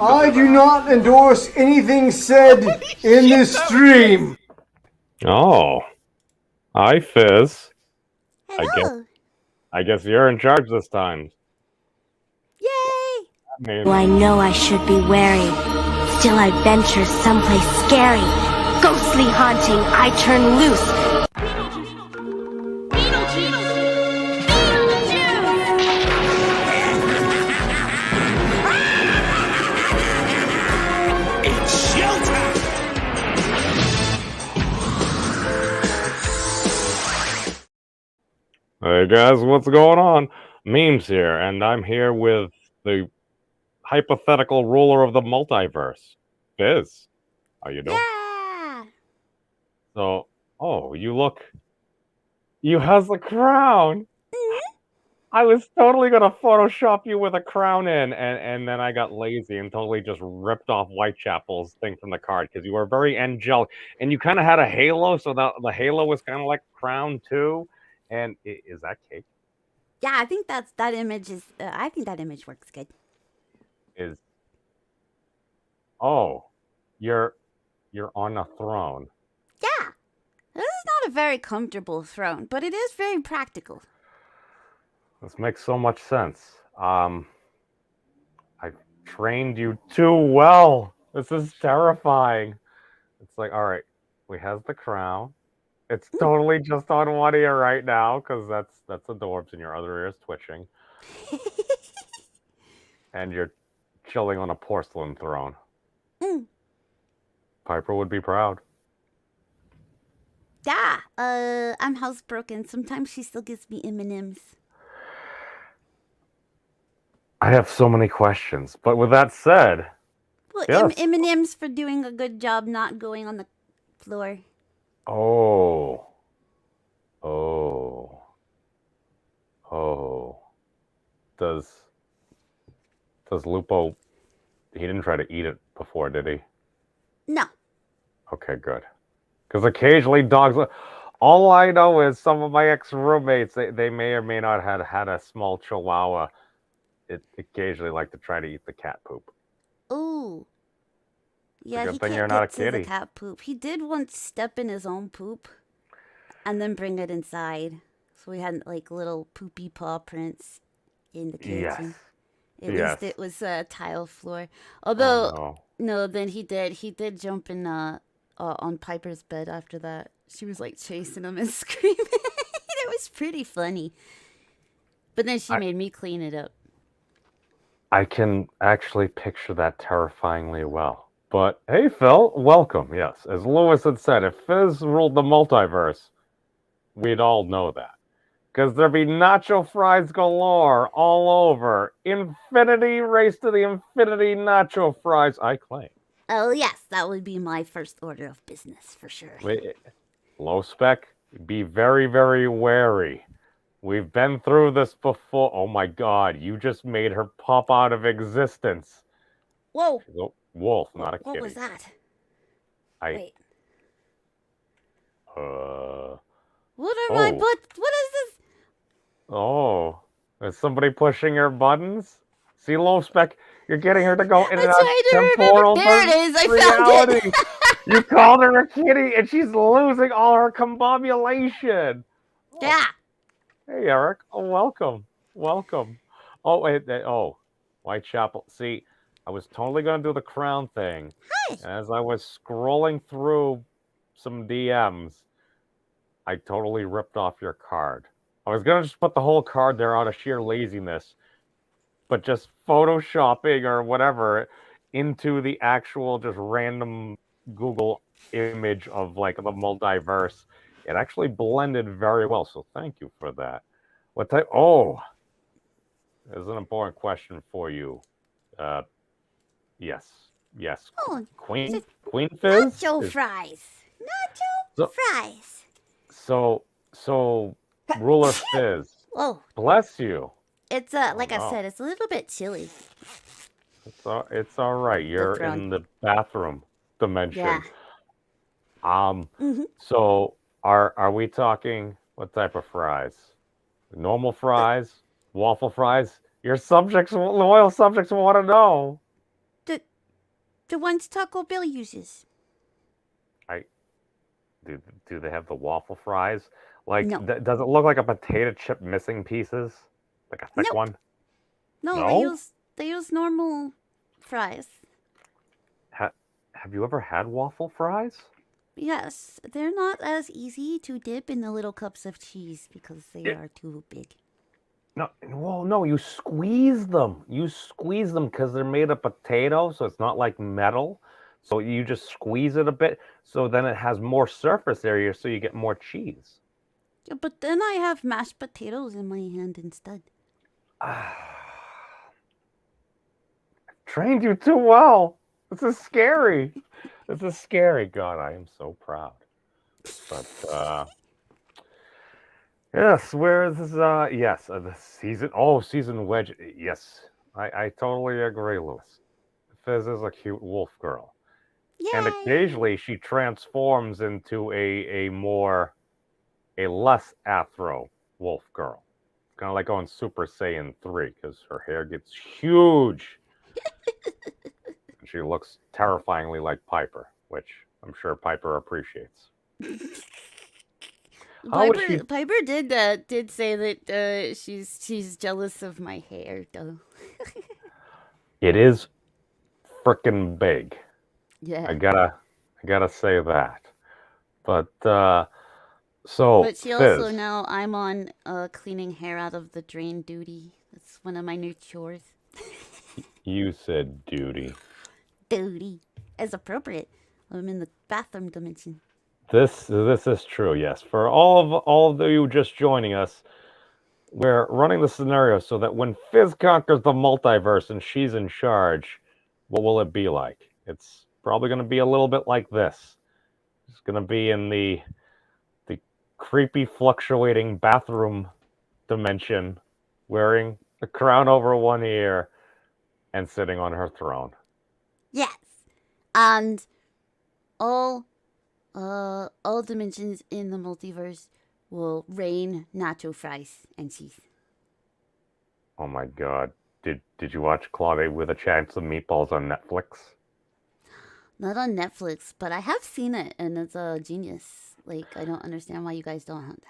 I do not endorse anything said in this stream. Oh. Hi, Fyzz. Hello. I guess you're in charge this time. Yay! I know I should be wary. Still I venture someplace scary. Ghostly haunting, I turn loose. It's showtime! Hey guys, what's going on? Memes here, and I'm here with the hypothetical ruler of the multiverse, Fyzz. How you doing? Yeah! So, you has a crown. I was totally gonna Photoshop you with a crown in, and then I got lazy and totally just ripped off Whitechapel's thing from the card because you were very angelic, and you kind of had a halo, so the halo was kind of like crown too. And is that cake? Yeah, I think that image is. I think that image works good. You're on a throne. Yeah, this is not a very comfortable throne, but it is very practical. This makes so much sense. I've trained you too well. This is terrifying. It's like, all right, we have the crown. It's totally just on one ear right now because that's adorbs and your other ear is twitching. And you're chilling on a porcelain throne. Piper would be proud. Yeah, I'm housebroken. Sometimes she still gives me M&Ms. I have so many questions, but with that said, Well, yes. M&Ms for doing a good job not going on the floor. Oh. Does Lupo? He didn't try to eat it before, did he? No. Okay, good. Because occasionally dogs. All I know is some of my ex-roommates, they may or may not have had a small chihuahua. It occasionally like to try to eat the cat poop. Ooh. Yeah, good he thing you're can't not a get to the kitty. cat poop. He did once step in his own poop and then bring it inside. So we had like little poopy paw prints in the kitchen. Yes. At Yes. least it was a tile floor. Oh, Although, no, then he did jump in on Piper's bed after that. She was like chasing him and screaming. It was pretty funny. But then she made me clean it up. I can actually picture that terrifyingly well. But hey, Phil, welcome. Yes, as Lewis had said, if Fyzz ruled the multiverse, we'd all know that. Because there'd be nacho fries galore all over. Infinity race to the infinity nacho fries, I claim. Oh, yes, that would be my first order of business for sure. Wait, low spec, be very, very wary. We've been through this before. Oh my god, you just made her pop out of existence. Whoa. She's a wolf, not a kitty. What was that? Wait. What are my butt? What is this? Oh, is somebody pushing your buttons? See, low spec, you're getting her to go in and out of temporal. There it is. I found it. You called her a kitty, and she's losing all her combobulation. Yeah. Hey, Eric. Oh, welcome. Oh, wait. Whitechapel. See, I was totally going to do the crown thing. Hi. As I was scrolling through some DMs, I totally ripped off your card. I was going to just put the whole card there out of sheer laziness, but just photoshopping or whatever into the actual just random Google image of like the multiverse. It actually blended very well, so thank you for that. What type? Oh, there's an important question for you. Yes. Oh, Queen Fyzz? Nacho fries. Fries. So, Ruler Fyzz. Oh. Bless you. It's like I said, it's a little bit chilly. It's all right. You're in the bathroom dimension. Yeah. So are we talking what type of fries? Normal fries? Waffle fries? Your loyal subjects want to know. The ones Taco Bell uses. Do they have the waffle fries? Like, no. Does it look like a potato chip missing pieces? Like a thick one? No, they use normal fries. Have you ever had waffle fries? Yes, they're not as easy to dip in the little cups of cheese because they are too big. No, you squeeze them. You squeeze them because they're made of potato, so it's not like metal. So you just squeeze it a bit, so then it has more surface area, so you get more cheese. Yeah, but then I have mashed potatoes in my hand instead. Trained you too well. This is scary. God, I am so proud. But yes, where is this? The season. Oh, season wedge. Yes, I totally agree, Lewis. Fyzz is a cute wolf girl. Yay! And occasionally she transforms into a less athro wolf girl. It's kind of like going Super Saiyan 3 because her hair gets huge. And she looks terrifyingly like Piper, which I'm sure Piper appreciates. Piper did say that she's jealous of my hair though. It is frickin' big. Yeah. I gotta say that. But But she Fyzz, also now I'm on cleaning hair out of the drain duty. That's one of my new chores. You said duty. Duty. as appropriate. I'm in the bathroom dimension. This is true. Yes, for all of you just joining us, we're running the scenario so that when Fyzz conquers the multiverse and she's in charge, what will it be like? It's probably going to be a little bit like this. It's going to be in the creepy, fluctuating bathroom dimension, wearing a crown over one ear and sitting on her throne. Yes, and all dimensions in the multiverse will rain nacho fries and cheese. Oh my god. Did you watch Claude with a Chance of Meatballs on Netflix? Not on Netflix, but I have seen it, and it's a genius. Like, I don't understand why you guys don't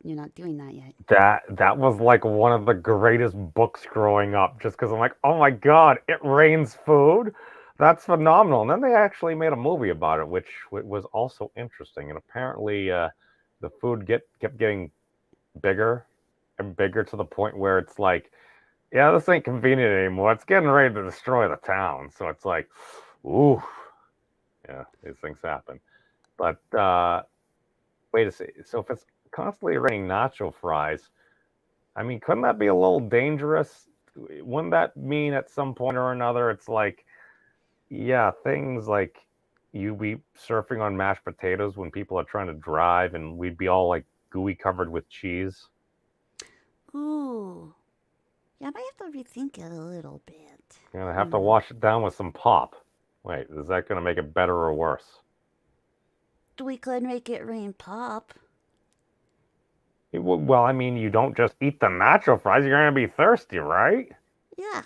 you're not doing that yet. That was like one of the greatest books growing up, just because I'm like, oh my god, it rains food? That's phenomenal. And then they actually made a movie about it, which was also interesting. And apparently the food kept getting bigger and bigger to the point where it's like, yeah, this ain't convenient anymore. It's getting ready to destroy the town. So it's like, ooh, yeah, these things happen. But wait a second. So if it's constantly raining nacho fries, I mean, couldn't that be a little dangerous? Wouldn't that mean at some point or another, it's like, yeah, things like you'd be surfing on mashed potatoes when people are trying to drive, and we'd be all like gooey covered with cheese. Ooh. Yeah, I might have to rethink it a little bit. You're gonna have to wash it down with some pop. Wait, is that gonna make it better or worse? We could make it rain pop. Well, I mean, you don't just eat the nacho fries. You're gonna be thirsty, right? Yeah.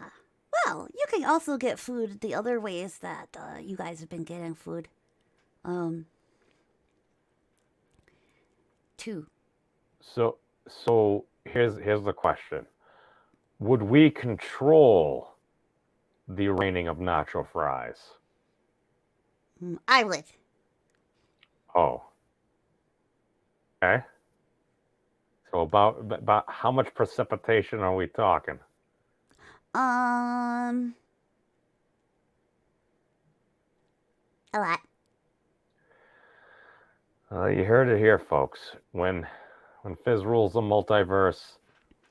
Well, you can also get food the other ways that you guys have been getting food. Two. So here's the question. Would we control the raining of nacho fries? I would. Oh. Okay. So about how much precipitation are we talking? A lot. You heard it here, folks. When Fyzz rules the multiverse,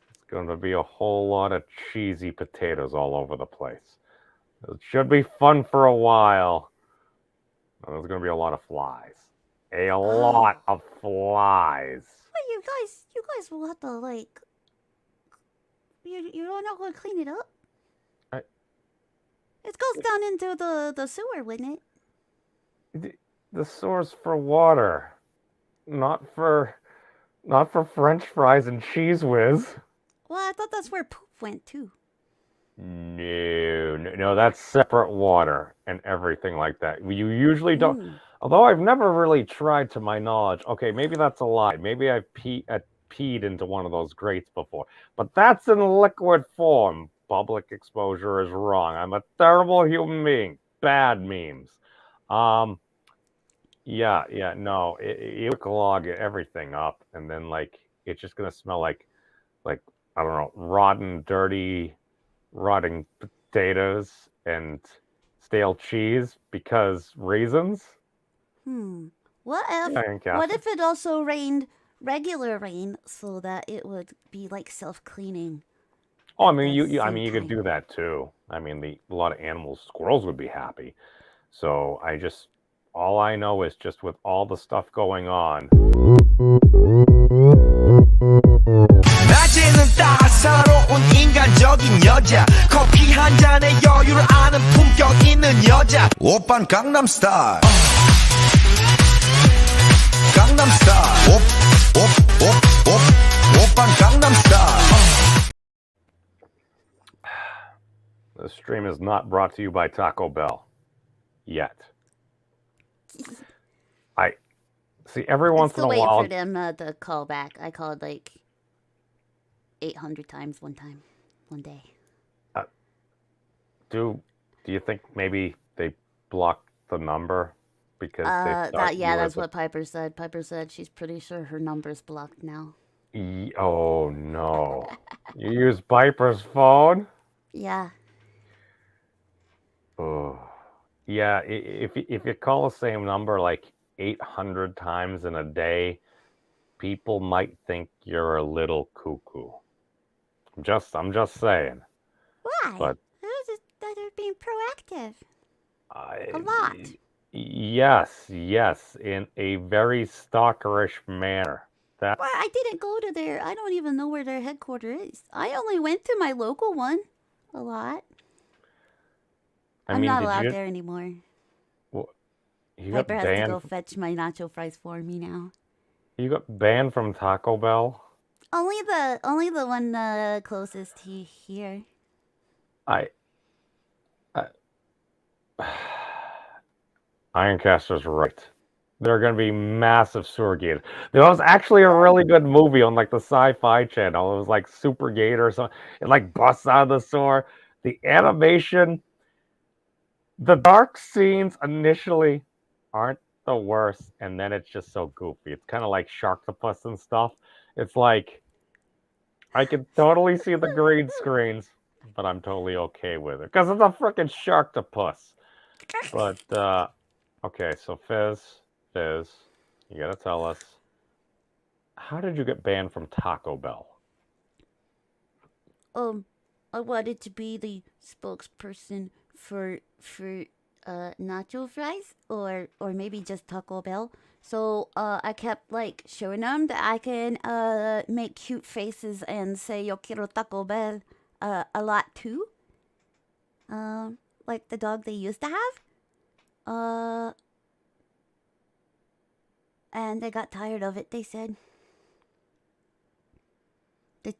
it's going to be a whole lot of cheesy potatoes all over the place. It should be fun for a while. There's going to be a lot of flies. A lot of flies. Well, you guys will have to like. You're not going to clean it up. It goes down into the sewer, wouldn't it? The source for water, not for French fries and cheese whiz. Well, I thought that's where poop went too. No, that's separate water and everything like that. You usually don't. Although I've never really tried, to my knowledge. Okay, maybe that's a lie. Maybe I've peed into one of those grates before, but that's in liquid form. Public exposure is wrong. I'm a terrible human being. Bad memes. No, it would clog everything up, and then like it's just gonna smell like I don't know, rotting potatoes and stale cheese because reasons. What if it also rained regular rain so that it would be like self-cleaning? Oh, I mean, you could do that too. I mean, a lot of animals, squirrels would be happy. So all I know is just with all the stuff going on. 낮에는 따사로운 인간적인 여자 커피 한 잔에 여유를 아는 품격 있는 여자 오빤 강남스타일 강남스타일 오빤 강남스타일. This stream is not brought to you by Taco Bell. Yet. I see every once in a while. I'm still waiting for them to call back. I called like 800 times one day. Do you think maybe they blocked the number because that's what Piper said. Piper said she's pretty sure her number's blocked now. Oh no. You use Piper's phone? Yeah. Oh. Yeah, if you call the same number like 800 times in a day, people might think you're a little cuckoo. I'm just saying. Why? But They're being proactive. A I, lot. yes, in a very stalkerish manner. Well, I didn't go to their. I don't even know where their headquarters is. I only went to my local one a lot. I I'm mean, not did allowed you? there anymore. Well, you Piper got has to go banned. fetch my nacho fries for me now. You got banned from Taco Bell. Only the one closest here. I, I Ironcaster's right. There are going to be massive sewer gators. There was actually a really good movie on like the Sci-Fi Channel. It was like Super Gator or something. It like busts out of the sewer. The animation, the dark scenes initially aren't the worst, and then it's just so goofy. It's kind of like Sharktopus and stuff. It's like I can totally see the green screens, but I'm totally okay with it because it's a freaking Sharktopus. But okay, so Fyzz, you gotta tell us, how did you get banned from Taco Bell? I wanted to be the spokesperson for nacho fries or maybe just Taco Bell. So I kept like showing them that I can make cute faces and say yo quiero Taco Bell a lot too. Like the dog they used to have. And they got tired of it. They said.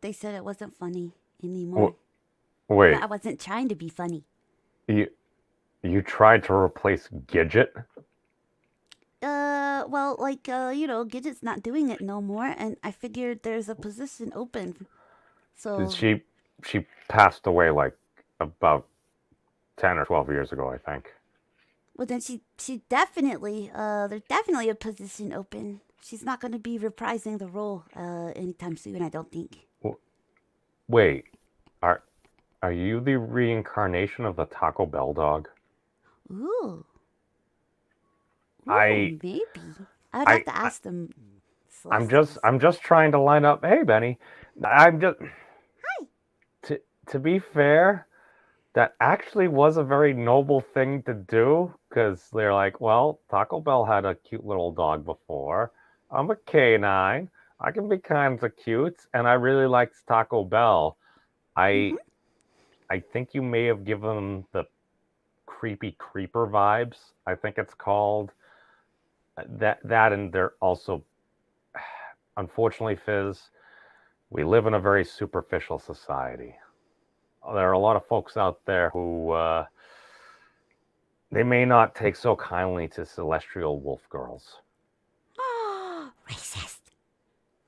They said it wasn't funny anymore. Wait, That I wasn't trying to be funny. you tried to replace Gidget? Well, like, Gidget's not doing it no more, and I figured there's a position open. So She passed away like about 10 or 12 years ago, I think. well, then she definitely there's definitely a position open. She's not going to be reprising the role anytime soon, I don't think. Wait, are you the reincarnation of the Taco Bell dog? Ooh, maybe. I would have to ask them. I'm just trying to line up. Hey, Benny, I'm just. Hi. To be fair, that actually was a very noble thing to do because they're like, well, Taco Bell had a cute little dog before. I'm a canine. I can be kind of cute, and I really liked Taco Bell. I think you may have given them the creepy creeper vibes. I think it's called that, and they're also, unfortunately, Fyzz, we live in a very superficial society. There are a lot of folks out there who they may not take so kindly to celestial wolf girls. Racist.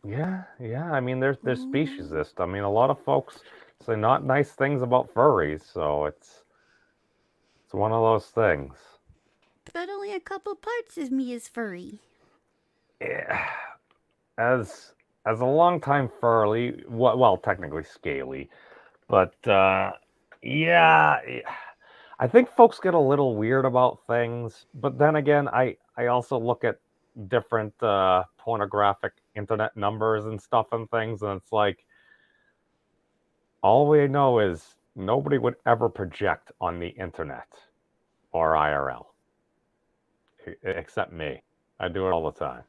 Yeah. I mean, they're speciesist. I mean, a lot of folks say not nice things about furries, so it's one of those things. But only a couple parts of me is furry. Yeah. As a longtime furry, well, technically scaly, but yeah, I think folks get a little weird about things. But then again, I also look at different pornographic internet numbers and stuff and things, and it's like all we know is nobody would ever project on the internet or IRL, except me. I do it all the time.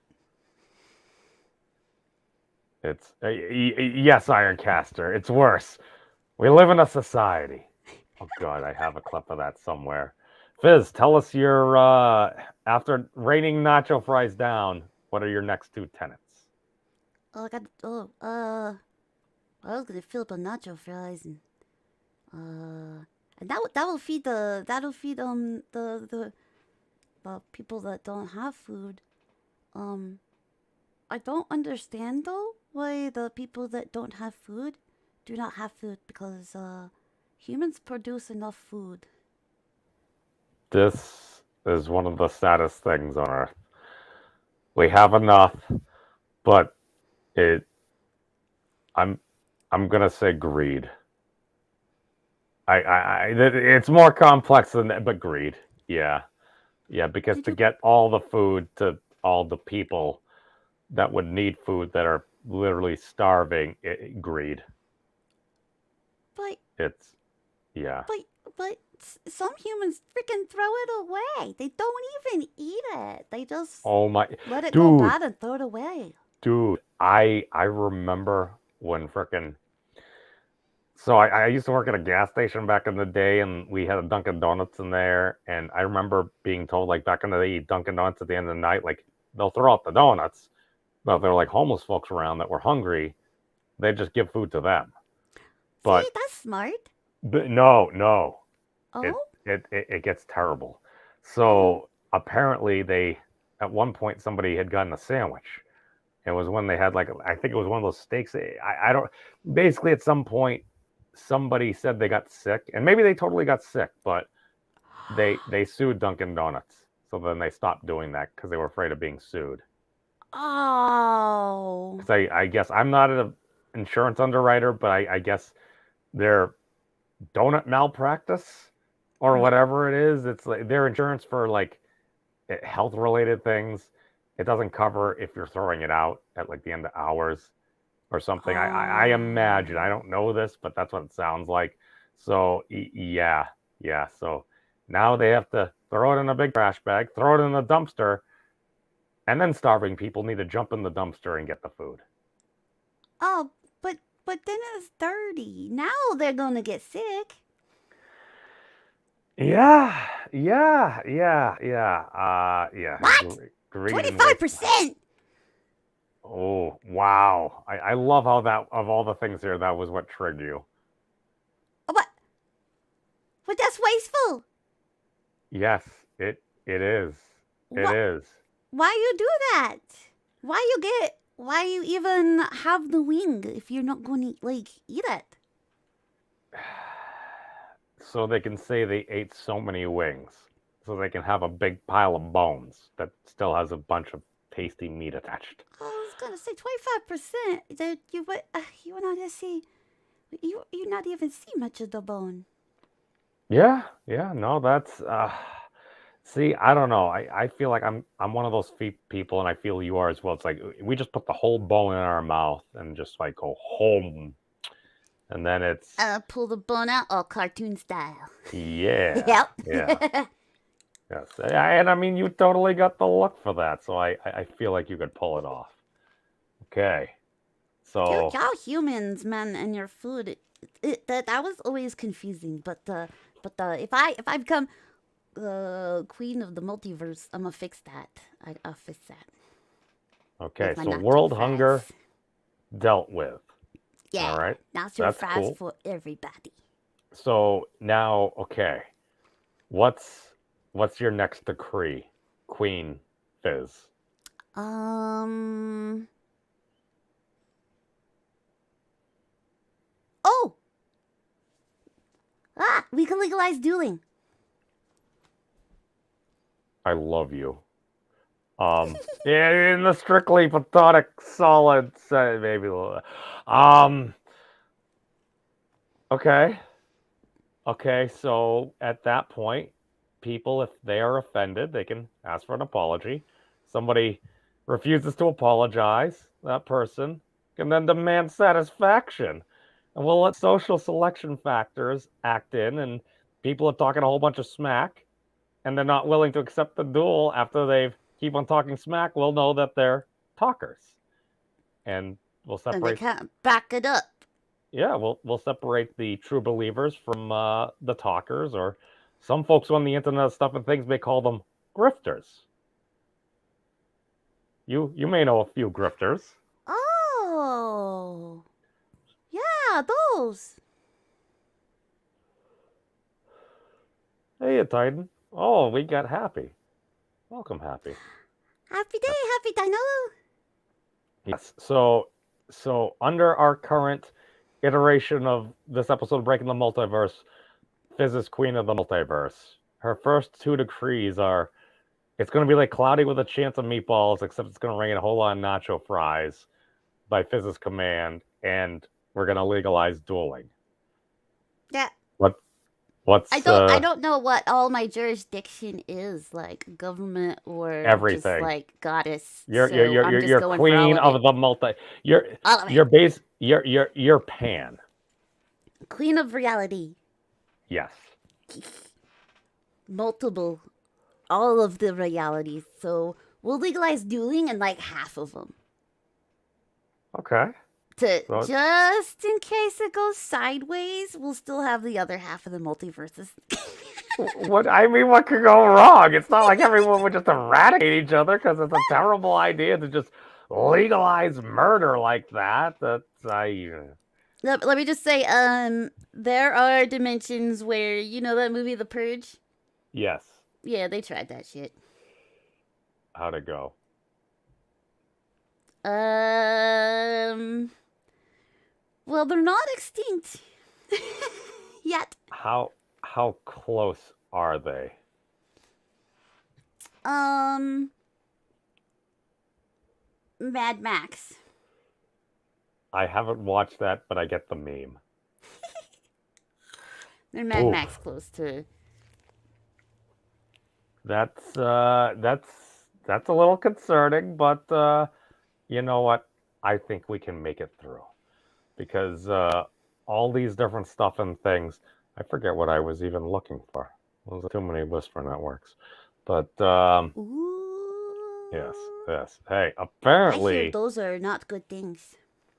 It's yes, Ironcaster. It's worse. We live in a society. Oh God, I have a clip of that somewhere. Fyzz, tell us your after raining nacho fries down. What are your next two tenets? I was gonna fill up on nacho fries and that'll feed the people that don't have food. I don't understand though why the people that don't have food do not have food because humans produce enough food. This is one of the saddest things on Earth. We have enough, but I'm gonna say greed. It's more complex than that, but greed. Yeah. Yeah, because Did to you- get all the food to all the people that would need food that are literally starving, greed. But It's yeah. some humans freaking throw it away. They don't even eat it. They just Oh my, let it go dude, bad and throw it away. dude. I remember when frickin' so I used to work at a gas station back in the day, and we had a Dunkin' Donuts in there. And I remember being told, like, back in the day, Dunkin' Donuts at the end of the night, like, they'll throw out the donuts, but if there were like homeless folks around that were hungry, they'd just give food to them. But, See, that's smart. no, it, Oh, it gets terrible. So apparently, at one point somebody had gotten a sandwich. It was when they had like I think it was one of those steaks. I don't. Basically, at some point, somebody said they got sick, and maybe they totally got sick, but they sued Dunkin' Donuts. So then they stopped doing that because they were afraid of being sued. oh, Because I guess I'm not an insurance underwriter, but I guess their donut malpractice or whatever it is, it's like their insurance for like health related things. It doesn't cover if you're throwing it out at like the end of hours or something. I imagine. I don't know this, but that's what it sounds like. So yeah. So now they have to throw it in a big trash bag, throw it in the dumpster, and then starving people need to jump in the dumpster and get the food. oh, but then it's dirty. Now they're gonna get sick. Yeah. What? Greed and 25%. Oh, wow. I love how that, of all the things here, that was what triggered you. What? But that's wasteful. Yes, it is. It What? is. Why you do that? Why you even have the wing if you're not going to like eat it? So they can say they ate so many wings. So they can have a big pile of bones that still has a bunch of tasty meat attached. I was gonna say 25%. That you would not just see you not even see much of the bone. Yeah, no, that's see, I don't know. I feel like I'm one of those people, and I feel you are as well. It's like we just put the whole bone in our mouth and just like go home, and then it's Pull the bone out all cartoon style. yeah, Yep. yeah, yes, and I mean you totally got the look for that, so I feel like you could pull it off. Okay, so Y'all humans, man, and your food. That was always confusing. But if I become queen of the multiverse, I'm gonna fix that. I'll fix that. okay, With my so nacho world fries. hunger dealt with. Yeah. All right, Nacho that's fries cool. for everybody. So now, okay, what's your next decree, Queen Fyzz? Oh. We can legalize dueling. I love you. Yeah, in the strictly platonic, solid, maybe a little. Okay. So at that point, people, if they are offended, they can ask for an apology. Somebody refuses to apologize, that person can then demand satisfaction. And we'll let social selection factors act in, and people are talking a whole bunch of smack, and they're not willing to accept the duel after they keep on talking smack, we'll know that they're talkers. And we'll And they separate. can't back it up. Yeah, we'll separate the true believers from the talkers, or some folks on the internet stuff and things may call them grifters. You may know a few grifters. Oh. Yeah, those. Hey, Titan. Oh, we got Happy. Welcome, Happy. Happy day, happy dino. Yes. So under our current iteration of this episode of Breaking the Multiverse, Fyzz is Queen of the Multiverse. Her first two decrees are: it's going to be like cloudy with a chance of meatballs, except it's going to rain a whole lot of nacho fries by Fyzz's command, and we're going to legalize dueling. Yeah. What's I don't know what all my jurisdiction is, like government or just everything? like goddess. You're So you're you're I'm you're, just you're going for all queen of of it. the multi. You're All of you're it. base. You're pan. Queen of reality. Yes. Multiple. All of the realities. So we'll legalize dueling in like half of them. Okay. To So- just in case it goes sideways, we'll still have the other half of the multiverses. What I mean, what could go wrong? It's not like everyone would just eradicate each other because it's a terrible idea to just legalize murder like that. That's Let me just say, there are dimensions where, you know that movie The Purge? yes. Yeah, they tried that shit. How'd it go? Well, they're not extinct yet. How close are they? Mad Max. I haven't watched that, but I get the meme. They're Mad Oof. Max close to. That's a little concerning, but you know what? I think we can make it through because all these different stuff and things. I forget what I was even looking for. There's too many whisper networks, but Ooh. yes. Hey, I apparently. hear those are not good things.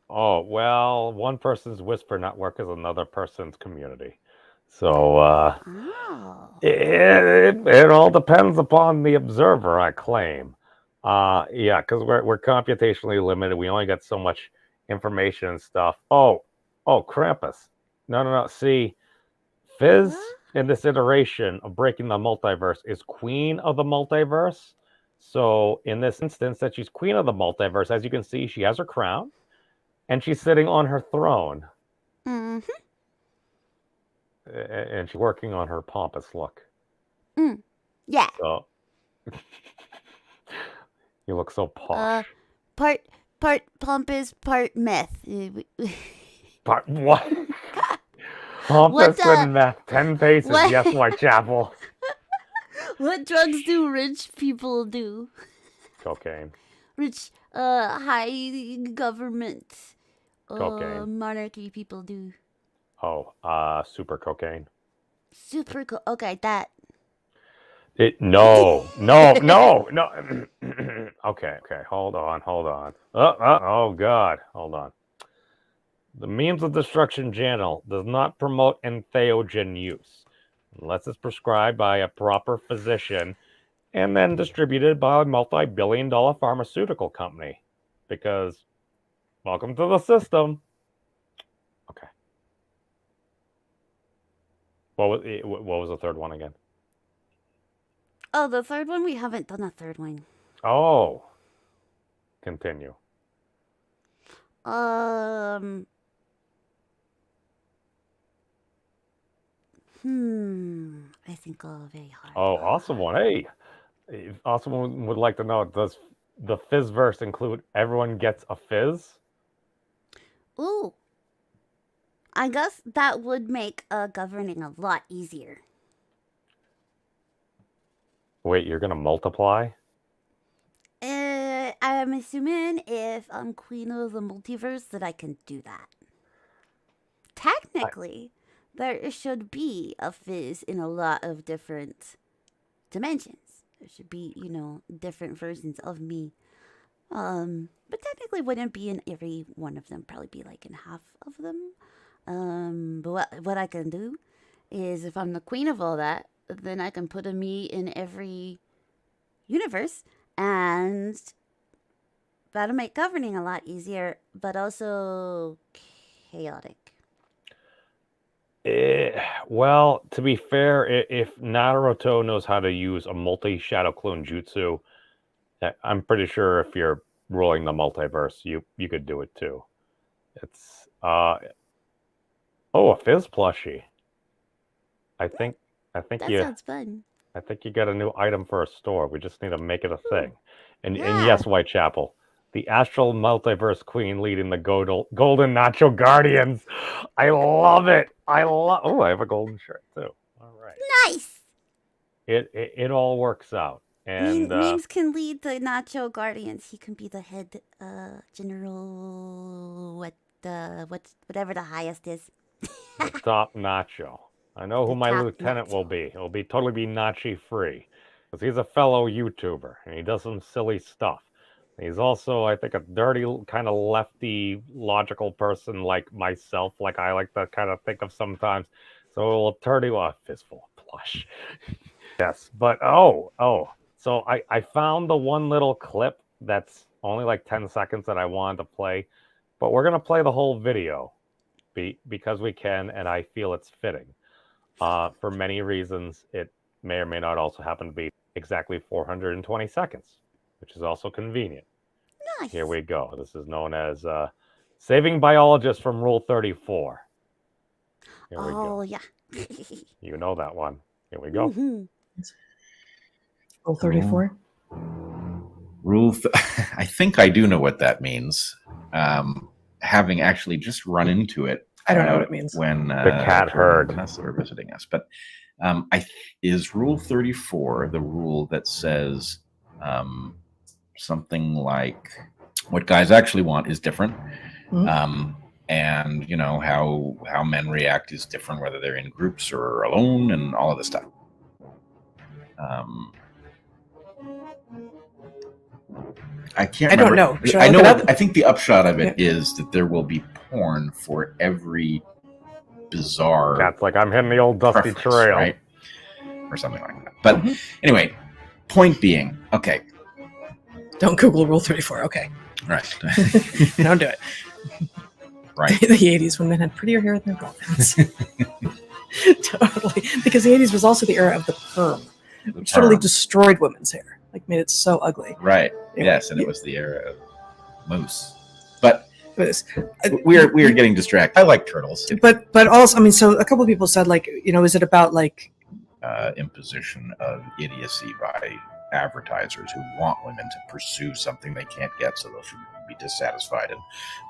Oh well, one person's whisper network is another person's community, so Oh. it all depends upon the observer, I claim. Yeah, because we're computationally limited. We only get so much information and stuff. Oh, Krampus. No. See, Fyzz What? in this iteration of breaking the multiverse is queen of the multiverse. So in this instance, that she's queen of the multiverse, as you can see, she has her crown, and she's sitting on her throne, Mm-hmm. and she's working on her pompous look. Yeah. So you look so posh. Part pompous, part meth. But what? Pompous What, and meth, 10 paces. what- Yes, Whitechapel. What drugs do rich people do? Cocaine. Rich, high government, Cocaine. monarchy people do. Oh, super cocaine. Super cool. Okay, that. No. Okay. Hold on. Oh God. Hold on. The Memes of Destruction channel does not promote entheogen use unless it's prescribed by a proper physician and then distributed by a multi-billion-dollar pharmaceutical company. Because, welcome to the system. Okay. What was the third one again? Oh, the third one? We haven't done a third one. Oh. Continue. I think very hard. Oh, awesome one. Hey, awesome one would like to know, does the Fizzverse include everyone gets a fizz? Ooh. I guess that would make governing a lot easier. Wait, you're gonna multiply? I'm assuming if I'm queen of the multiverse that I can do that. Technically, there should be a Fyzz in a lot of different dimensions. There should be, different versions of me. But technically wouldn't be in every one of them. Probably be like in half of them. But what I can do is if I'm the queen of all that, then I can put a me in every universe, and that'll make governing a lot easier, but also chaotic. Well, to be fair, if Naruto knows how to use a multi-shadow clone jutsu, I'm pretty sure if you're ruling the multiverse, you could do it too. It's a Fyzz plushie. I think That you sounds fun. I think you got a new item for a store. We just need to make it a thing. And Yeah. yes, Whitechapel, the astral multiverse queen leading the golden Nacho Guardians. I love it. Oh, I have a golden shirt too. All right. Nice. It all works out. And Memes can lead the Nacho Guardians. He can be the head general. Whatever the highest is. the top Nacho. I know who The my top lieutenant Nacho. will be. He'll be totally be Nachi free. Because he's a fellow YouTuber and he does some silly stuff. He's also, I think, a dirty, kind of lefty, logical person like myself, like I like to kind of think of sometimes. So a little dirty, well, fistful of plush. Yes, but so I found the one little clip that's only like 10 seconds that I wanted to play, but we're going to play the whole video because we can, and I feel it's fitting. For many reasons, it may or may not also happen to be exactly 420 seconds, which is also convenient. Nice. Here we go. This is known as Saving Biologists from Rule 34. Here we go. Oh, yeah. You know that one. Here we go. Mhm. Rule 34. I think I do know what that means. Having actually just run into it. I don't know what it means. When The cat heard. Vanessa were visiting us. But is Rule 34 the rule that says something like what guys actually want is different? Mhm. And you know how men react is different, whether they're in groups or alone, and all of this stuff. I can't. I don't remember. know. Should I I know. look it up? I think the upshot of it is that there will be porn for every bizarre. Cat's like, I'm hitting the old dusty preference, trail. right? Or something like that. But anyway, point being, okay, Don't Google Rule 34. Okay. right, Don't do it. right. The 80s when men had prettier hair than their girlfriends. Totally. Because the 80s was also the era of the perm, which totally destroyed women's hair. Like, made it so ugly. Right. Anyway, Yes, and it was the era of moose. But It was, we are getting distracted. I like turtles. but also, I mean, so a couple of people said, like, you know, is it about, like, Imposition of idiocy by advertisers who want women to pursue something they can't get, so they'll be dissatisfied and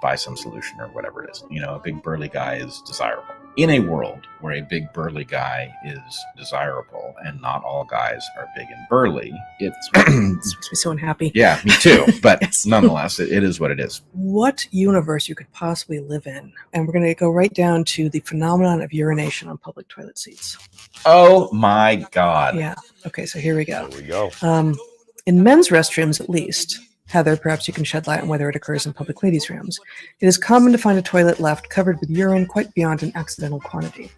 buy some solution or whatever it is. You know, a big burly guy is desirable. In a world where a big burly guy is desirable and not all guys are big and burly, it's this makes me so unhappy. yeah, me too. But Yes. nonetheless, it is what it is. What universe you could possibly live in? And we're going to go right down to the phenomenon of urination on public toilet seats. Oh my God. Yeah. Okay, so here we go. Here we go. In men's restrooms, at least, Heather, perhaps you can shed light on whether it occurs in public ladies' rooms. It is common to find a toilet left covered with urine quite beyond an accidental quantity.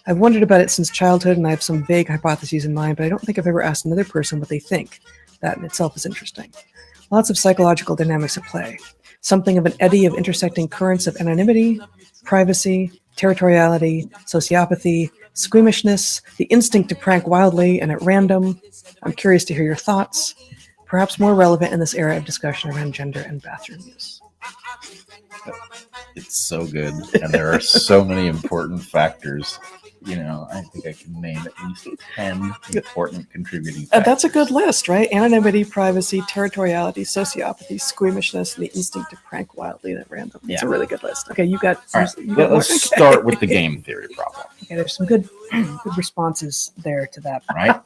I've wondered about it since childhood, and I have some vague hypotheses in mind, but I don't think I've ever asked another person what they think. That in itself is interesting. Lots of psychological dynamics at play. Something of an eddy of intersecting currents of anonymity, privacy, territoriality, sociopathy, squeamishness, the instinct to prank wildly and at random. I'm curious to hear your thoughts. Perhaps more relevant in this era of discussion around gender and bathroom use. It's so good. And there are so many important factors. You know, I think I can name at least 10 important contributing factors. That's a good list, right? Anonymity, privacy, territoriality, sociopathy, squeamishness, and the instinct to prank wildly and at random. It's a really good list. Okay, you got. All right, you got let's more? start with the game theory problem. Okay, there's some good responses there to that. Right?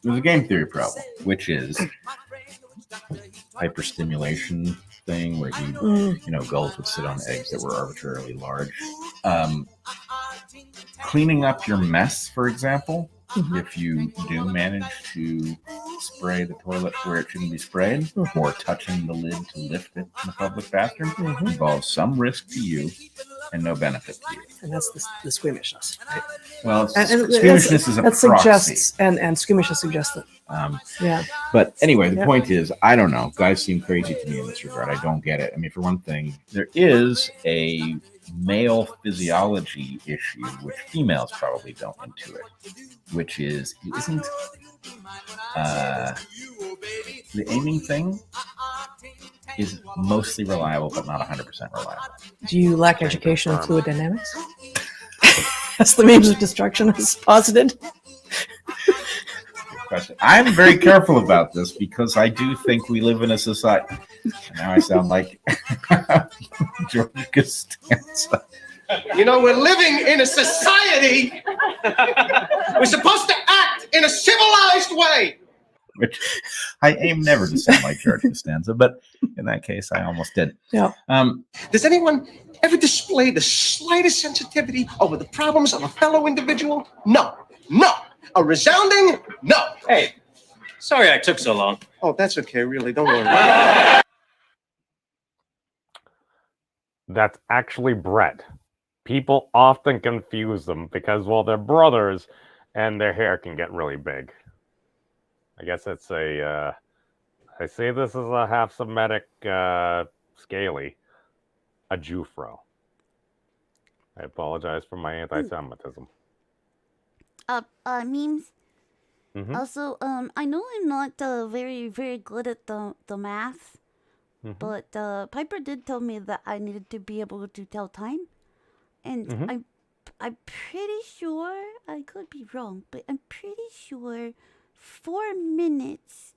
There's a game theory problem, which is hyperstimulation thing where gulls would sit on eggs that were arbitrarily large. Cleaning up your mess, for example, if you do manage to spray the toilet where it shouldn't be sprayed, or touching the lid to lift it in the public bathroom, involves some risk to you and no benefit to you. And that's the squeamishness, right? Well, And squeamishness is a that proxy. suggests, and squeamishness suggests that. Yeah. But anyway, the point is, I don't know. Guys seem crazy to me in this regard. I don't get it. I mean, for one thing, there is a male physiology issue, which females probably don't intuit, which is, isn't the aiming thing is mostly reliable, but not 100% reliable. Do you lack education in fluid dynamics? As the memes of destruction has posited. Question. I'm very careful about this because I do think we live in a society. And now I sound like George Costanza. You know, we're living in a society. We're supposed to act in a civilized way. Which I aim never to sound like George Costanza, but in that case, I almost did. Yeah. Does anyone ever display the slightest sensitivity over the problems of a fellow individual? No. No. A resounding no. Hey, sorry I took so long. Oh, that's okay, really. Don't worry. That's actually Brett. People often confuse them because, well, they're brothers and their hair can get really big. I guess it's I say this is a half Semitic scaly, a Jufro. I apologize for my anti-Semitism. Memes. Mm-hmm. Also, I know I'm not very, very good at the math, but Piper did tell me that I needed to be able to tell time, and I'm pretty sure, I could be wrong, but I'm pretty sure 4 minutes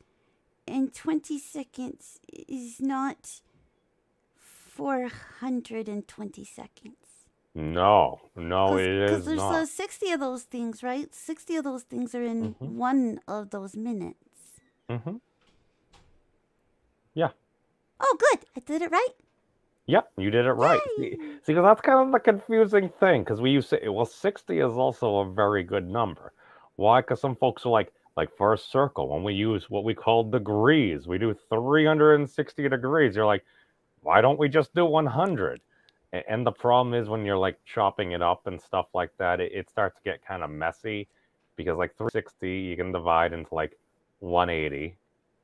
and 20 seconds is not 420 seconds. No, it is Because not. there's 60 of those things, right? 60 of those things are in one of those minutes. Mm-hmm. Yeah. Oh, good. I did it right. Yep, you did it right. See, because that's kind of the confusing thing, because we use 60 is also a very good number. Why? Because some folks are like for a circle, when we use what we call degrees, we do 360 degrees. You're like, why don't we just do 100? And the problem is when you're like chopping it up and stuff like that, it starts to get kind of messy, because like 360 you can divide into like 180,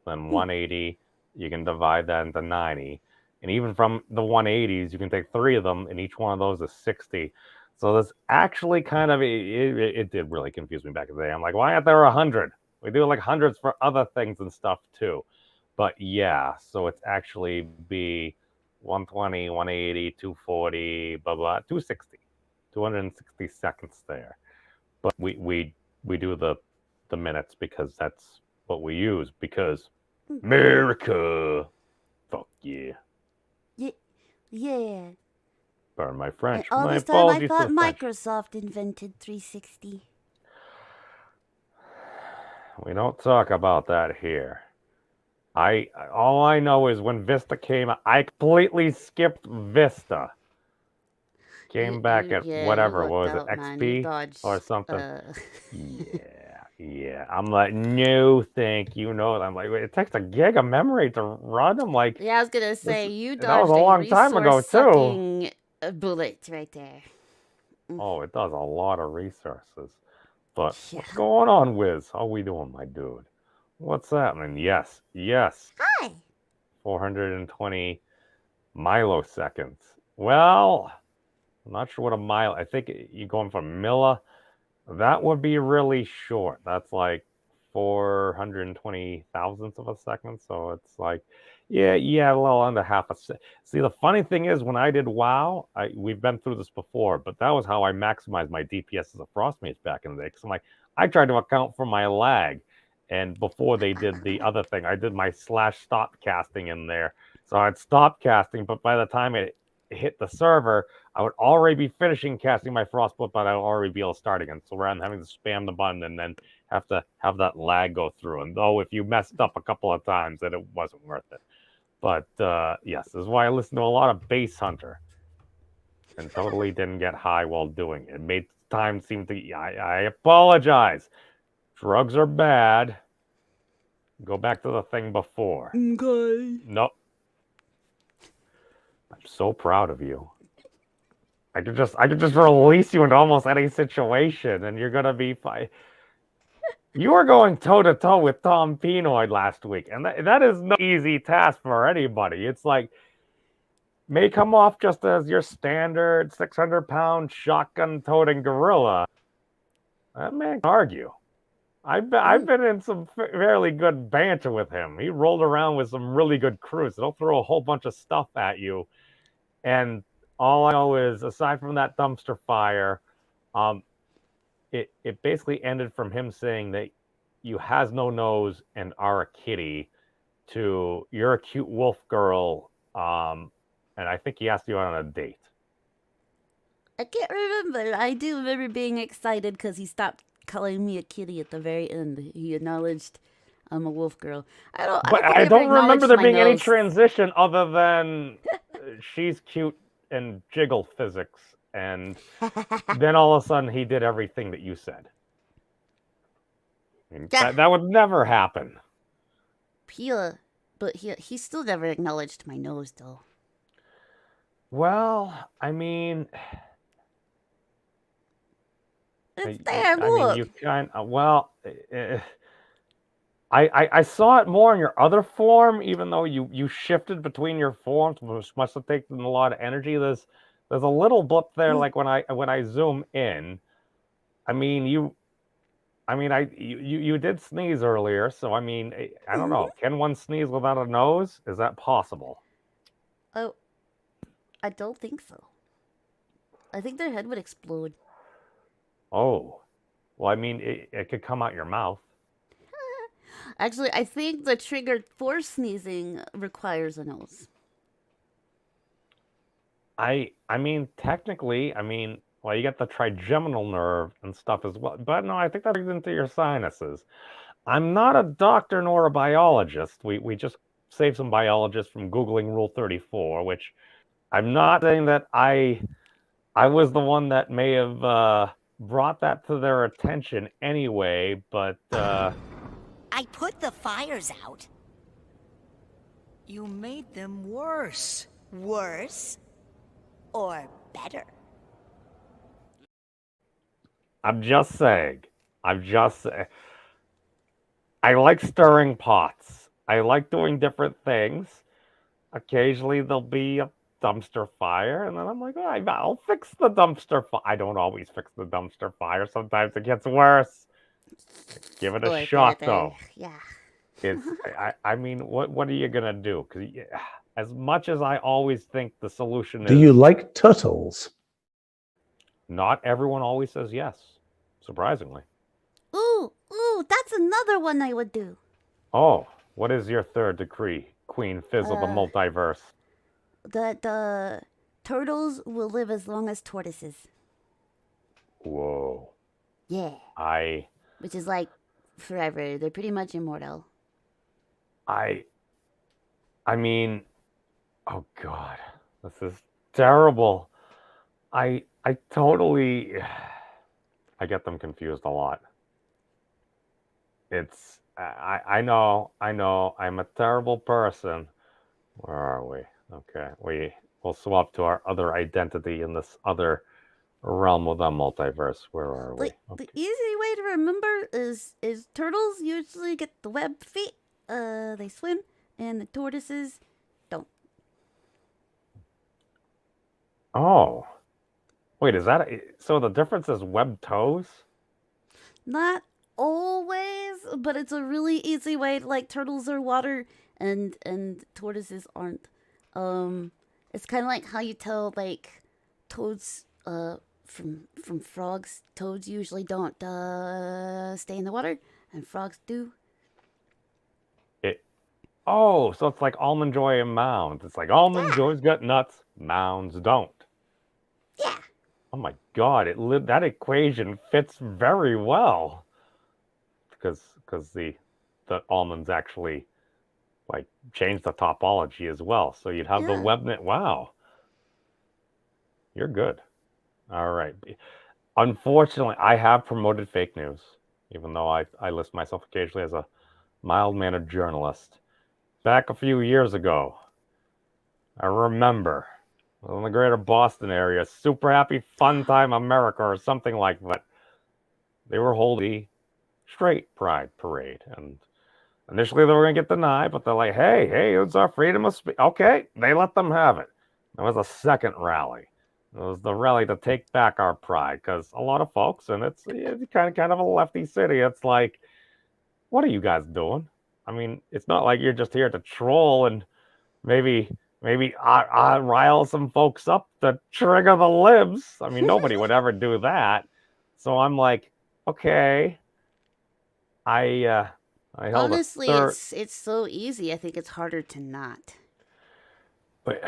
then 180 you can divide that into 90, and even from the 180s you can take 3 of them, and each one of those is 60. So this actually kind of it did really confuse me back in the day. I'm like, why aren't there 100? We do like hundreds for other things and stuff too. But yeah, so it's actually be 120, 180, 240, blah, blah, 260. 260 seconds there. But we do the minutes because that's what we use, because America. Fuck yeah. Yeah. Pardon my French. And all My this time I apologies thought for French. Microsoft invented 360. We don't talk about that here. All I know is when Vista came, I completely skipped Vista. Came back at whatever, what was it, XP or something? Yeah. I'm like, no, thank you. No, I'm like, it takes a gig of memory to run. I'm like, Yeah, I was gonna say you dodged that was a long time ago too. A bullet right there. Oh, it does a lot of resources. But what's going on, Wiz? How we doing, my dude? What's happening? Yes. Hi. 420 milliseconds. Well, I'm not sure what a mile. I think you're going from milli. That would be really short. That's like 420 thousandths of a second. So it's like, yeah, a little under half a second. See, the funny thing is, when I did WoW, we've been through this before, but that was how I maximized my DPS as a Frostmage back in the day. Because I'm like, I tried to account for my lag. And before they did the other thing, I did my /stop casting in there. So I'd stop casting, but by the time it hit the server, I would already be finishing casting my Frostbolt, but I would already be able to start again. So rather than having to spam the button and then have to have that lag go through. And though if you messed up a couple of times, then it wasn't worth it. But yes, this is why I listen to a lot of Base Hunter. And totally didn't get high while doing it. It made time seem to... I apologize. Drugs are bad. Go back to the thing before. Okay. Nope. I'm so proud of you. I could just release you into almost any situation, and you're gonna be fine. You were going toe to toe with Tom Pinoy last week, and that is no easy task for anybody. It's like, may come off just as your standard 600-pound shotgun-toting gorilla. That man can argue. I've been in some fairly good banter with him. He rolled around with some really good crews. They'll throw a whole bunch of stuff at you, and all I know is, aside from that dumpster fire, it basically ended from him saying that you has no nose and are a kitty to you're a cute wolf girl, and I think he asked you on a date. I can't remember. I do remember being excited because he stopped calling me a kitty at the very end. He acknowledged I'm a wolf girl. But think I he ever don't remember acknowledged there my being any nose. transition other than she's cute and jiggle physics, and then all of a sudden he did everything that you said. I mean, Yeah. that would never happen. But he still never acknowledged my nose, though. Well, I mean, It's there, I mean, look. you kind of, well, I saw it more in your other form, even though you shifted between your forms, which must have taken a lot of energy. There's a little blip there, like when I zoom in. I mean, you did sneeze earlier, so I mean, I don't know. Can one sneeze without a nose? Is that possible? Oh, I don't think so. I think their head would explode. Oh, well, I mean, it could come out your mouth. Actually, I think the trigger for sneezing requires a nose. I mean, technically, well, you get the trigeminal nerve and stuff as well. But no, I think that brings into your sinuses. I'm not a doctor nor a biologist. We just saved some biologists from Googling Rule 34, which I'm not saying that I was the one that may have brought that to their attention anyway, but I put the fires out. You made them worse. Worse? Or better? I'm just saying. I like stirring pots. I like doing different things. Occasionally there'll be a dumpster fire, and then I'm like, oh, I'll fix the dumpster fire. I don't always fix the dumpster fire. Sometimes it gets worse. Give it a shot, though. Yeah. It's. I mean, what are you gonna do? Because as much as I always think the solution is, Do you like turtles? not everyone always says yes. Surprisingly. Ooh, that's another one I would do. Oh, what is your third decree, Queen Fyzz of the multiverse? The turtles will live as long as tortoises. Whoa. Yeah. Which is like forever. They're pretty much immortal. I mean, oh God, this is terrible. I totally, I get them confused a lot. It's, I know, I'm a terrible person. Where are we? Okay, we'll swap to our other identity in this other realm of the multiverse. Where are we? The easy way to remember is turtles usually get the web feet. They swim, and the tortoises don't. Oh, wait, is that so? The difference is web toes? Not always, but it's a really easy way to, like, turtles are water and tortoises aren't. It's kind of like how you tell, like, toads from frogs. Toads usually don't stay in the water, and frogs do. Oh, so it's like Almond Joy and Mounds. It's like Almond Joy's got nuts, Mounds don't. Yeah. Oh my God, that equation fits very well. Because the almonds actually like change the topology as well. So you'd have the webnet. Wow. You're good. All right. Unfortunately, I have promoted fake news, even though I list myself occasionally as a mild-mannered journalist. Back a few years ago, I remember, in the greater Boston area, Super Happy Fun Time America or something like that. They were holding a straight pride parade. And initially they were going to get denied, but they're like, hey, it's our freedom of speech. Okay, they let them have it. There was a second rally. It was the rally to take back our pride, because a lot of folks, and it's kind of a lefty city, it's like, what are you guys doing? I mean, it's not like you're just here to troll and maybe I rile some folks up to trigger the libs. I mean, nobody would ever do that. So I'm like, okay. I held Honestly, it's so easy. I think it's harder to not. But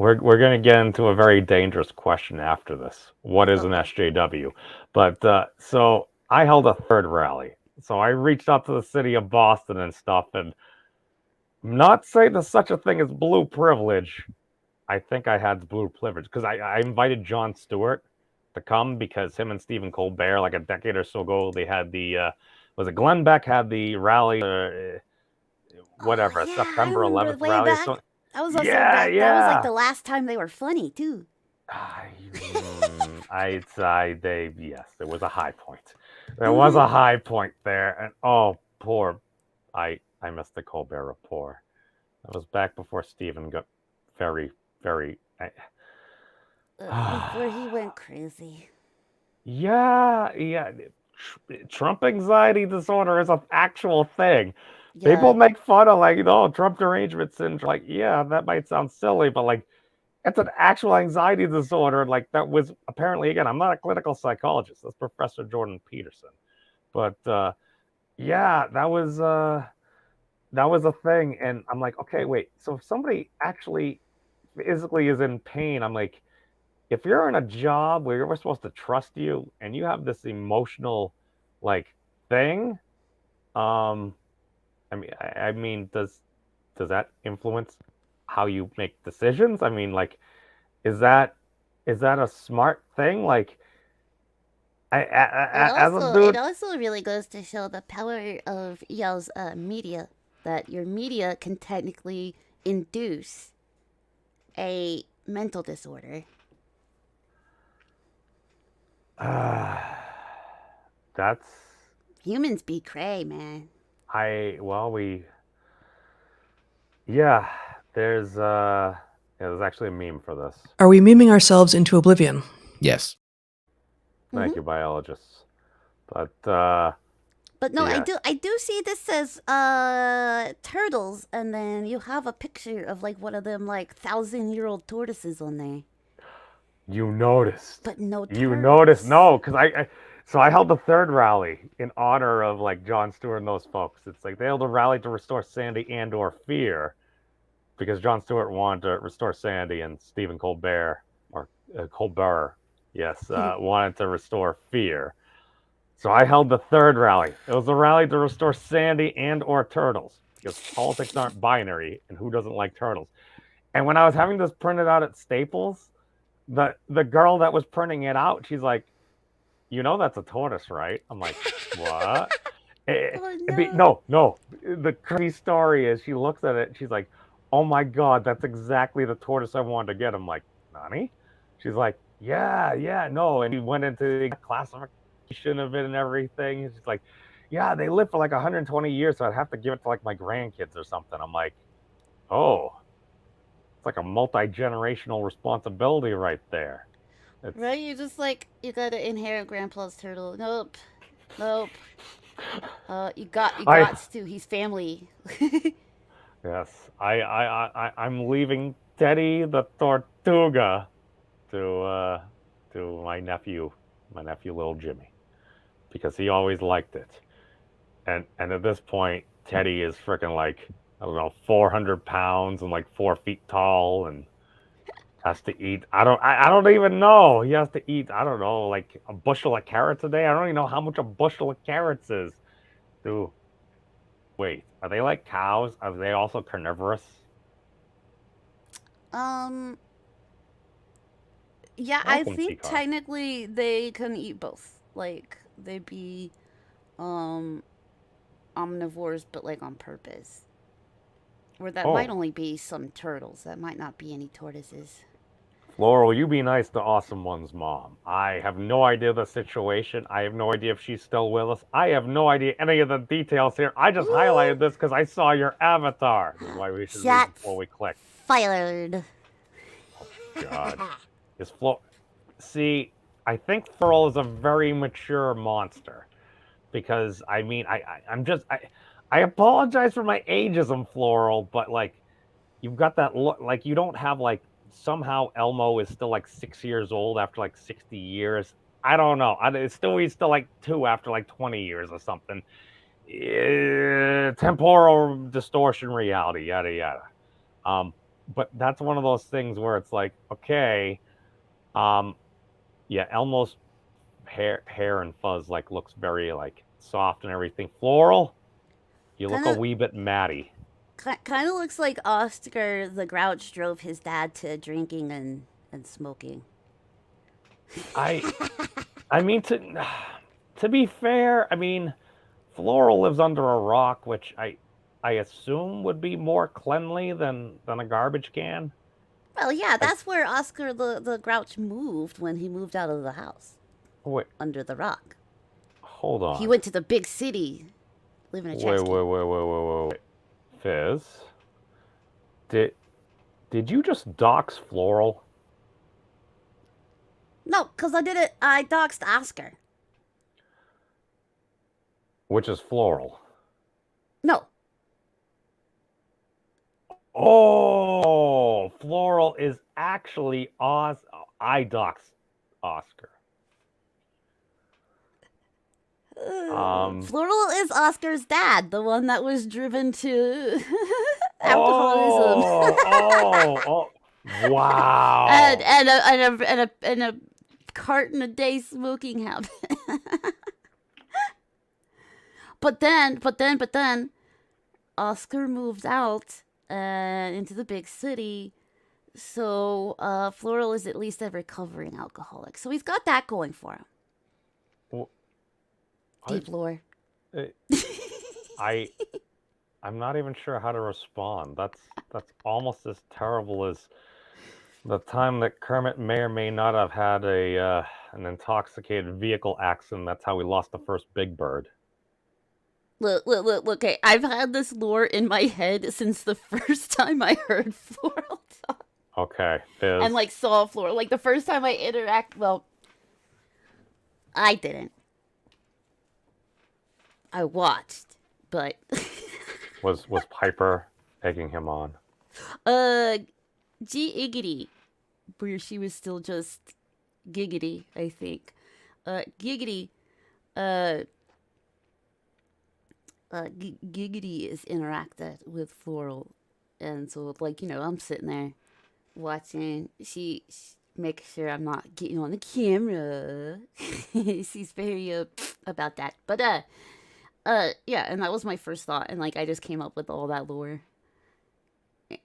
we're gonna get into a very dangerous question after this. What is an SJW? But so I held a third rally. So I reached out to the city of Boston and stuff, and I'm not saying there's such a thing as blue privilege. I think I had blue privilege because I invited Jon Stewart to come because him and Stephen Colbert, like a decade or so ago, they had the was it Glenn Beck had the rally, whatever, September 11th rally. Back. So, that was also yeah. that was like the last time they were funny too. Yes, there was a high point. There was a high point there, and oh, poor, I missed the Colbert Report. That was back before Stephen got very. Before he went crazy. Yeah. Trump anxiety disorder is an actual thing. Yeah. People make fun of Trump derangement syndrome. Like, yeah, that might sound silly, but like, it's an actual anxiety disorder. Like that was apparently, again, I'm not a clinical psychologist. That's Professor Jordan Peterson, but yeah, that was a thing. And I'm like, okay, wait. So if somebody actually physically is in pain, I'm like, if you're in a job where we're supposed to trust you and you have this emotional thing, I mean, does that influence how you make decisions? I mean, is that a smart thing? It also really goes to show the power of y'all's media, that your media can technically induce a mental disorder. That's humans be cray, man. There's actually a meme for this. Are we memeing ourselves into oblivion? Yes. Thank you, biologists. But no, yeah. I do see this says turtles, and then you have a picture of one of them 1,000-year-old tortoises on there. You noticed. But no turtles. You noticed. No, because I held the third rally in honor of Jon Stewart and those folks. It's they held a rally to restore sanity and/or fear, because Jon Stewart wanted to restore sanity and Stephen Colbert wanted to restore fear. So I held the third rally. It was a rally to restore sanity and/or turtles, because politics aren't binary, and who doesn't like turtles? And when I was having this printed out at Staples, the girl that was printing it out, she's like, that's a tortoise, right? I'm like, what? No. The crazy story is she looks at it and she's like, oh my God, that's exactly the tortoise I wanted to get. I'm like, Nani? She's like, yeah, no. And he went into the classification of it and everything. And she's like, yeah, they live for 120 years, so I'd have to give it to my grandkids or something. I'm like, oh. It's like a multi-generational responsibility right there. Right? You just you gotta inherit Grandpa's turtle. Nope. You got to. He's family. Yes, I'm leaving Teddy the Tortuga to my nephew, little Jimmy, because he always liked it, and at this point, Teddy is freaking I don't know, 400 pounds and 4 feet tall, and has to eat. I don't even know. He has to eat, I don't know, a bushel of carrots a day. I don't even know how much a bushel of carrots is. Wait, are they like cows? Are they also carnivorous? Yeah, I think technically they can eat both. They'd be omnivores, but on purpose. Or that might only be some turtles. That might not be any tortoises. Laurel, you be nice to Awesome One's mom. I have no idea the situation. I have no idea if she's still with us. I have no idea any of the details here. I just highlighted this because I saw your avatar. This is why we should read before we click. Fired. Oh, God. See, I think Floral is a very mature monster. Because, I mean, I apologize for my ageism, Floral, but you've got that look, you don't have somehow Elmo is still 6 years old after 60 years. I don't know. He's still 2 after 20 years or something. Temporal distortion reality, yada yada. but that's one of those things where it's like, okay, yeah, Elmo's hair and fuzz like looks very like soft and everything. Floral, you look a wee bit matty. Kind of looks like Oscar the Grouch drove his dad to drinking and smoking. I mean, to be fair, I mean, Floral lives under a rock, which I assume would be more cleanly than a garbage can. Well, yeah, that's where Oscar the Grouch moved when he moved out of the house. Wait. Under the rock. Hold on. He went to the big city, living in a trash can. Wait. Fyzz, did you just dox Floral? No, because I doxed Oscar. Which is Floral. No. Oh, Floral is actually I doxed Oscar. Floral is Oscar's dad, the one that was driven to alcoholism. Oh, wow! and a carton a day smoking habit. But then, Oscar moved out into the big city, so Floral is at least a recovering alcoholic. So he's got that going for him. Deep lore. I'm not even sure how to respond. That's almost as terrible as the time that Kermit may or may not have had an intoxicated vehicle accident. That's how we lost the first Big Bird. Look, okay, I've had this lore in my head since the first time I heard Floral talk. Okay, Fyzz. And, like, saw Floral. Like, the first time I well, I didn't. I watched, but... was Piper egging him on? Giggity, where she was still just giggity, I think. Giggity, Giggity is interacted with Floral, and so, like, you know, I'm sitting there watching. She makes sure I'm not getting on the camera. She's very about that, but yeah, and that was my first thought, and like I just came up with all that lore,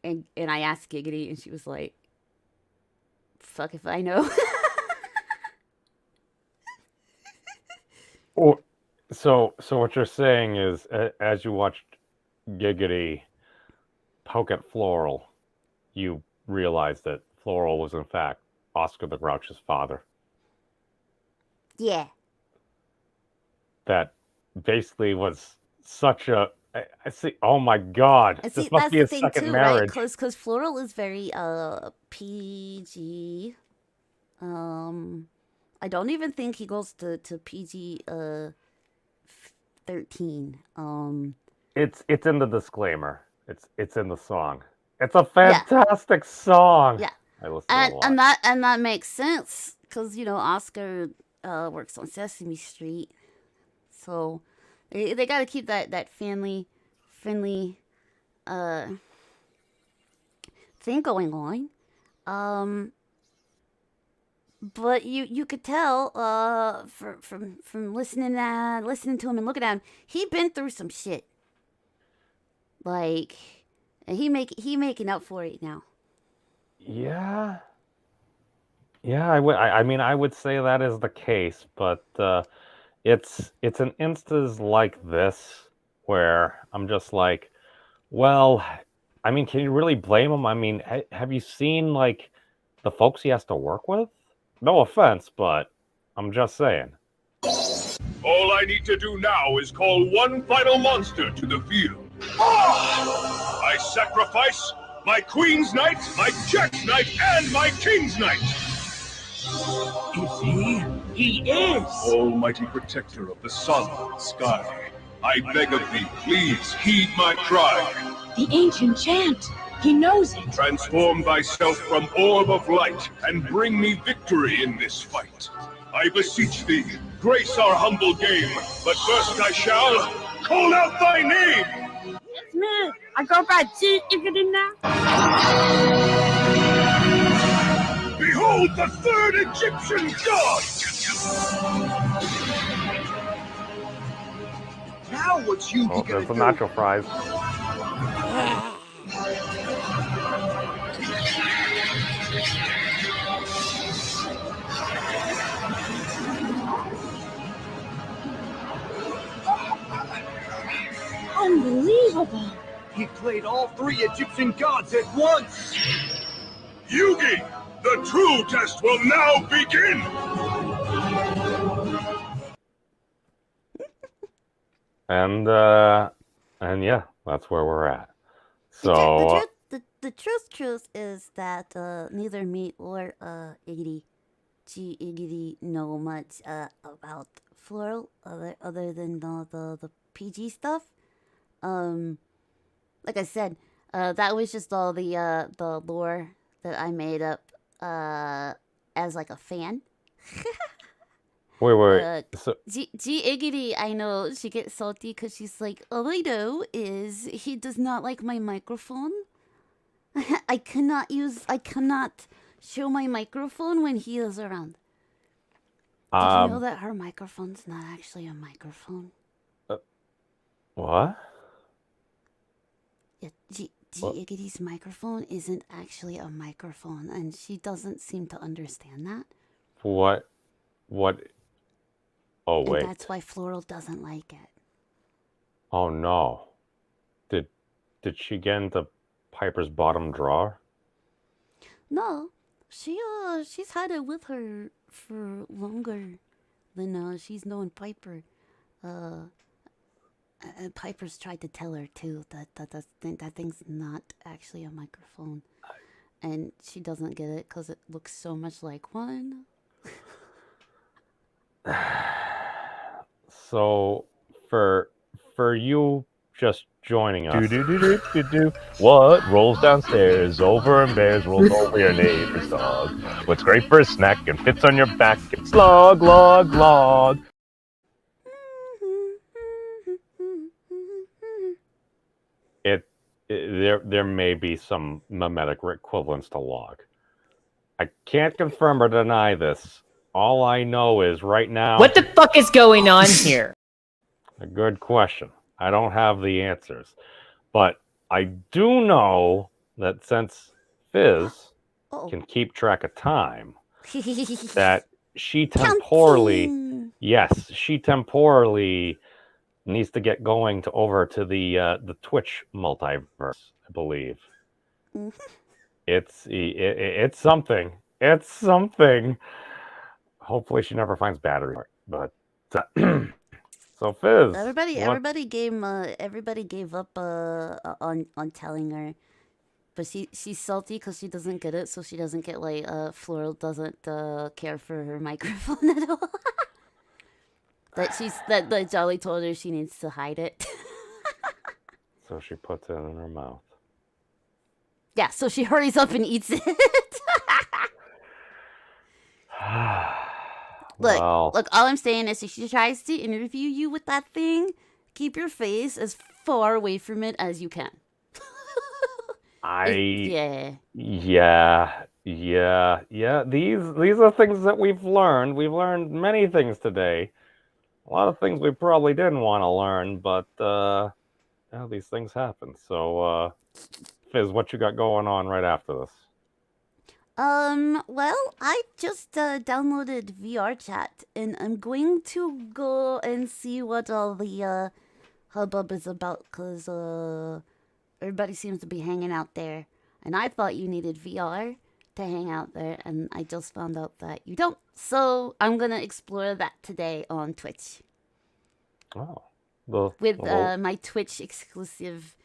and I asked Giggity, and she was like, "Fuck if I know." Oh, so what you're saying is, as you watched Giggity poke at Floral, you realized that Floral was in fact Oscar the Grouch's father. Yeah. That basically was such a. I see. Oh my God! And This see, must that's be the his thing second too, marriage. right? Because Floral is very PG. I don't even think he goes to PG 13. It's in the disclaimer. It's in the song. It's a fantastic song. Yeah. I listen to it a lot. And that makes sense because, you know, Oscar works on Sesame Street, so they got to keep that family friendly thing going on. But you could tell from listening to him and looking at him, he been through some shit. Like, and he making up for it now. Yeah. I mean, I would say that is the case, but it's an instance like this where I'm just like, well, I mean, can you really blame him? I mean, have you seen like the folks he has to work with? No offense, but I'm just saying. All I need to do now is call one final monster to the field. I sacrifice my Queen's Knight, my Jack's Knight, and my King's Knight. Is he? He is! Almighty protector of the sun and sky, I beg of thee, please heed my cry. The ancient chant. He knows it. Transform thyself from orb of light and bring me victory in this fight. I beseech thee, grace our humble game, but first I shall call out thy name! It's me. I go by G-Iggity now. Behold the third Egyptian god! Now what's you Oh, there's the nacho fries. Unbelievable. He played all three Egyptian gods at once! Yugi, the true test will now begin! And yeah, that's where we're at. So The truth is that neither me or Iggity know much about Floral other than the PG stuff. Like I said, that was just all the lore that I made up as like a fan. wait. So G Iggity, I know she gets salty because she's like, all I know is he does not like my microphone. I cannot show my microphone when he is around. Did you know that her microphone's not actually a microphone? What? Yeah, Iggity's microphone isn't actually a microphone, and she doesn't seem to understand that. What? Oh, wait. And that's why Floral doesn't like it. Oh, no. Did she get into Piper's bottom drawer? No, she's had it with her for longer than she's known Piper. And Piper's tried to tell her too that thing's not actually a microphone, and she doesn't get it because it looks so much like one. So, for you just joining us, What rolls downstairs over and bears rolls over your neighbor's dog? What's great for a snack and fits on your back? It's log. there may be some mimetic equivalence to log. I can't confirm or deny this. All I know is right now. What the fuck is going on here? A good question. I don't have the answers, but I do know that since Fyzz can keep track of time, that she temporally needs to get going over to the Twitch multiverse, I believe. It's something. It's something. Hopefully she never finds battery. But so Fyzz. Everybody gave up on telling her, but she's salty because she doesn't get it, so she doesn't get like Floral doesn't care for her microphone at all. that Jolly told her she needs to hide it. So she puts it in her mouth. Yeah, so she hurries up and eats it. Look, all I'm saying is if she tries to interview you with that thing, keep your face as far away from it as you can. Yeah. These are things that we've learned. We've learned many things today. A lot of things we probably didn't want to learn, but these things happen. So, Fyzz, what you got going on right after this? Well, I just downloaded VR chat, and I'm going to go and see what all the hubbub is about, because everybody seems to be hanging out there, and I thought you needed VR to hang out there, and I just found out that you don't, so I'm gonna explore that today on Twitch. Oh. With my Twitch exclusive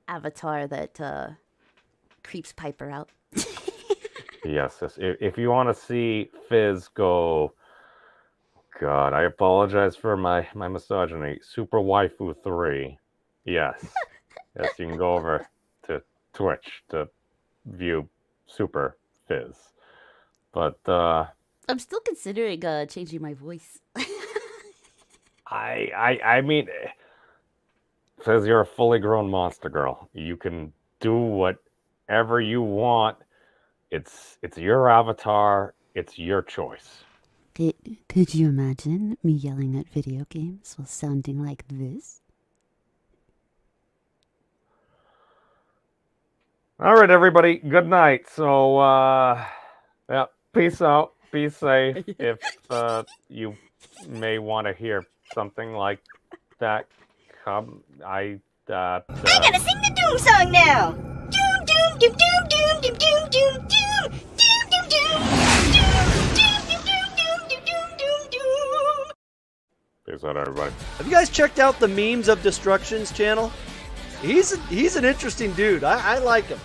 avatar that creeps Piper out. Yes. If you want to see Fyzz go, God, I apologize for my misogyny. Super Waifu 3. Yes. Yes, you can go over to Twitch to view Super Fyzz. But I'm still considering changing my voice. I mean, Says you're a fully grown monster girl. You can do whatever you want. It's your avatar. It's your choice. Could you imagine me yelling at video games while sounding like this? All right, everybody. Good night. So, yeah, peace out. Be safe. If you may want to hear something like that, I gotta sing the Doom song now. Doom, doom, doom, doom, doom, doom, doom, doom, doom, doom, doom, doom. Peace out, everybody. Have you guys checked out the Memes of Destruction's channel? He's an interesting dude. I like him.